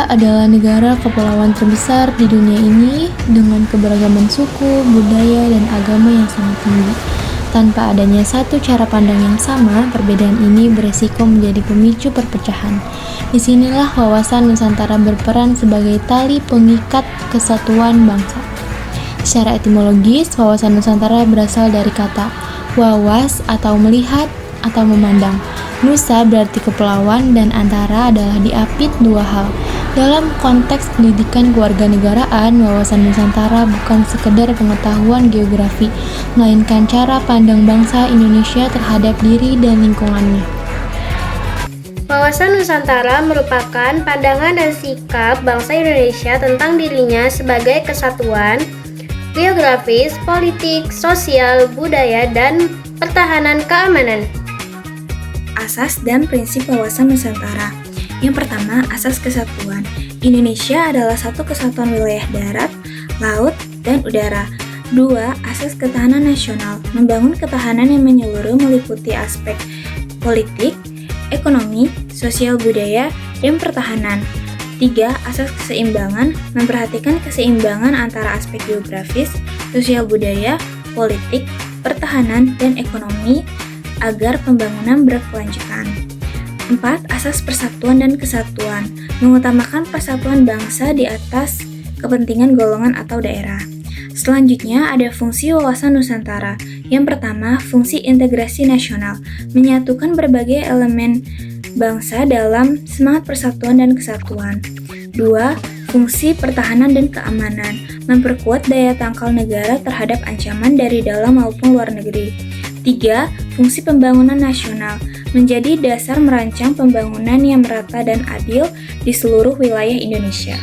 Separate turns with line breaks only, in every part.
Indonesia adalah negara kepulauan terbesar di dunia ini dengan keberagaman suku, budaya, dan agama yang sangat tinggi. Tanpa adanya satu cara pandang yang sama, perbedaan ini beresiko menjadi pemicu perpecahan. Disinilah wawasan Nusantara berperan sebagai tali pengikat kesatuan bangsa. Secara etimologis, wawasan Nusantara berasal dari kata wawas atau melihat atau memandang. Nusa berarti kepulauan dan antara adalah diapit dua hal. Dalam konteks pendidikan kewarganegaraan, wawasan Nusantara bukan sekedar pengetahuan geografi, melainkan cara pandang bangsa Indonesia terhadap diri dan lingkungannya.
Wawasan Nusantara merupakan pandangan dan sikap bangsa Indonesia tentang dirinya sebagai kesatuan geografis, politik, sosial, budaya, dan pertahanan keamanan.
Asas dan prinsip wawasan Nusantara. Yang pertama, asas kesatuan. Indonesia adalah satu kesatuan wilayah darat, laut, dan udara. 2. Asas ketahanan nasional. Membangun ketahanan yang menyeluruh meliputi aspek politik, ekonomi, sosial budaya, dan pertahanan. 3. Asas keseimbangan. Memperhatikan keseimbangan antara aspek geografis, sosial budaya, politik, pertahanan, dan ekonomi agar pembangunan berkelanjutan. 4. Asas persatuan dan kesatuan. Mengutamakan persatuan bangsa di atas kepentingan golongan atau daerah. Selanjutnya ada fungsi wawasan Nusantara. Yang pertama, fungsi integrasi nasional. Menyatukan berbagai elemen bangsa dalam semangat persatuan dan kesatuan. 2. Fungsi pertahanan dan keamanan. Memperkuat daya tangkal negara terhadap ancaman dari dalam maupun luar negeri. 3. Fungsi pembangunan nasional. Menjadi dasar merancang pembangunan yang merata dan adil di seluruh wilayah Indonesia.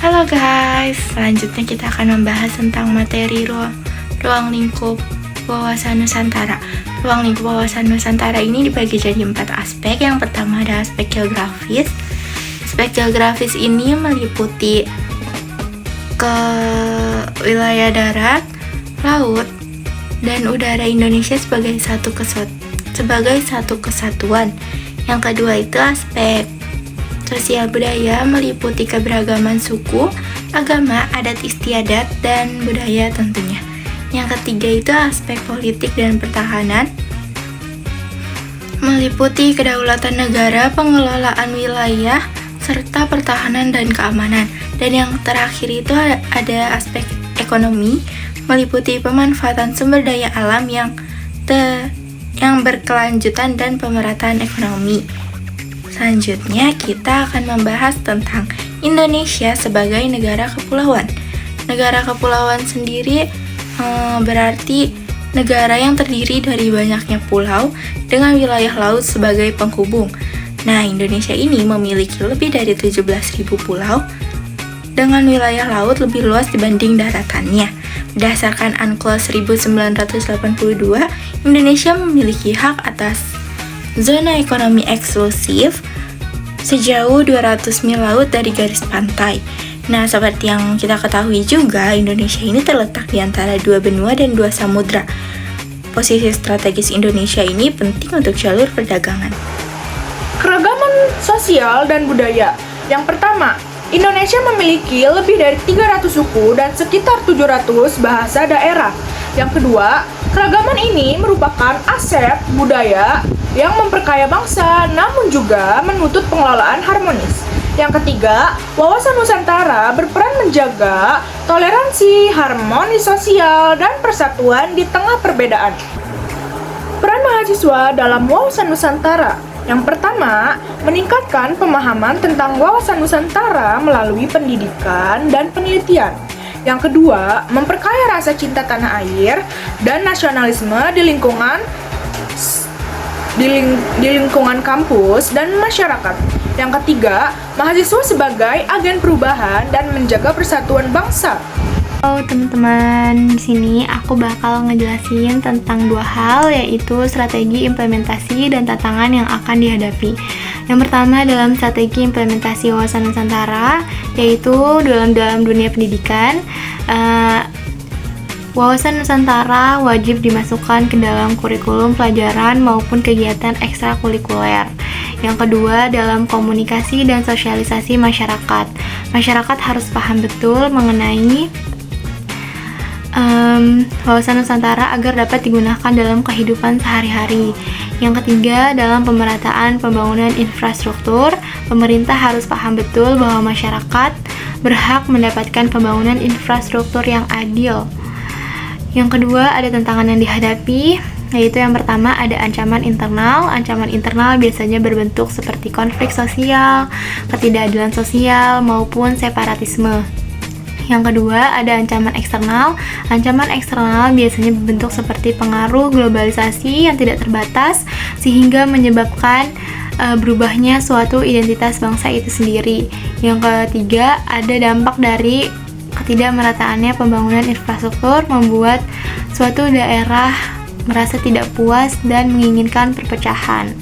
Halo guys, selanjutnya kita akan membahas tentang materi ruang lingkup wawasan Nusantara. Ruang lingkup wawasan Nusantara ini dibagi jadi 4 aspek. Yang pertama ada aspek geografis. Aspek geografis ini meliputi ke wilayah darat, laut, dan udara Indonesia sebagai satu kesatuan. Yang kedua itu aspek sosial budaya, meliputi keberagaman suku, agama, adat istiadat, dan budaya tentunya. Yang ketiga itu aspek politik dan pertahanan, meliputi kedaulatan negara, pengelolaan wilayah, serta pertahanan dan keamanan. Dan yang terakhir itu ada aspek ekonomi, meliputi pemanfaatan sumber daya alam yang berkelanjutan dan pemerataan ekonomi. Selanjutnya kita akan membahas tentang Indonesia sebagai negara kepulauan. Negara kepulauan sendiri berarti negara yang terdiri dari banyaknya pulau dengan wilayah laut sebagai penghubung. Nah, Indonesia ini memiliki lebih dari 17.000 pulau dengan wilayah laut lebih luas dibanding daratannya. Berdasarkan UNCLOS 1982, Indonesia memiliki hak atas zona ekonomi eksklusif sejauh 200 mil laut dari garis pantai. Nah, seperti yang kita ketahui juga, Indonesia ini terletak di antara 2 benua dan 2 samudra. Posisi strategis Indonesia ini penting untuk jalur perdagangan.
Keragaman sosial dan budaya. Yang pertama, Indonesia memiliki lebih dari 300 suku dan sekitar 700 bahasa daerah. Yang kedua, keragaman ini merupakan aset budaya yang memperkaya bangsa, namun juga menuntut pengelolaan harmonis. Yang ketiga, wawasan Nusantara berperan menjaga toleransi, harmonis sosial, dan persatuan di tengah perbedaan. Peran mahasiswa dalam wawasan Nusantara. Yang pertama, meningkatkan pemahaman tentang wawasan Nusantara melalui pendidikan dan penelitian. Yang kedua, memperkaya rasa cinta tanah air dan nasionalisme di lingkungan kampus dan masyarakat. Yang ketiga, mahasiswa sebagai agen perubahan dan menjaga persatuan bangsa.
Halo teman-teman, di sini aku bakal ngejelasin tentang 2 hal, yaitu strategi implementasi dan tantangan yang akan dihadapi. Yang pertama dalam strategi implementasi wawasan Nusantara, yaitu dalam dunia pendidikan. Wawasan Nusantara wajib dimasukkan ke dalam kurikulum pelajaran maupun kegiatan ekstrakurikuler.
Yang kedua, dalam komunikasi dan sosialisasi masyarakat. Masyarakat harus paham betul mengenai wawasan Nusantara agar dapat digunakan dalam kehidupan sehari-hari. Yang ketiga, dalam pemerataan pembangunan infrastruktur, pemerintah harus paham betul bahwa masyarakat berhak mendapatkan pembangunan infrastruktur yang adil. Yang kedua, ada tantangan yang dihadapi, yaitu yang pertama ada ancaman internal. Ancaman internal biasanya berbentuk seperti konflik sosial, ketidakadilan sosial, maupun separatisme. Yang kedua, ada ancaman eksternal. Ancaman eksternal biasanya berbentuk seperti pengaruh globalisasi yang tidak terbatas sehingga menyebabkan berubahnya suatu identitas bangsa itu sendiri. Yang ketiga, ada dampak dari ketidakmerataannya pembangunan infrastruktur membuat suatu daerah merasa tidak puas dan menginginkan perpecahan.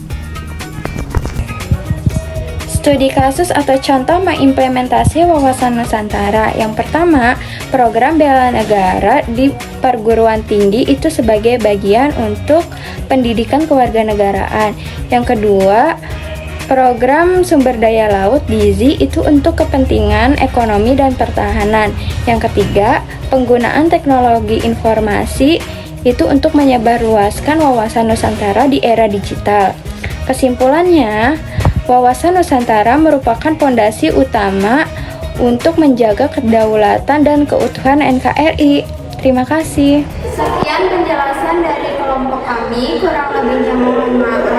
Studi kasus atau contoh mengimplementasi wawasan Nusantara. Yang pertama, program bela negara di perguruan tinggi itu sebagai bagian untuk pendidikan kewarganegaraan. Yang kedua, program sumber daya laut GIZI itu untuk kepentingan ekonomi dan pertahanan. Yang ketiga, penggunaan teknologi informasi itu untuk menyebarluaskan wawasan Nusantara di era digital. Kesimpulannya, wawasan Nusantara merupakan fondasi utama untuk menjaga kedaulatan dan keutuhan NKRI. Terima kasih.
Sekian penjelasan dari kelompok kami, kurang lebihnya mohon maaf.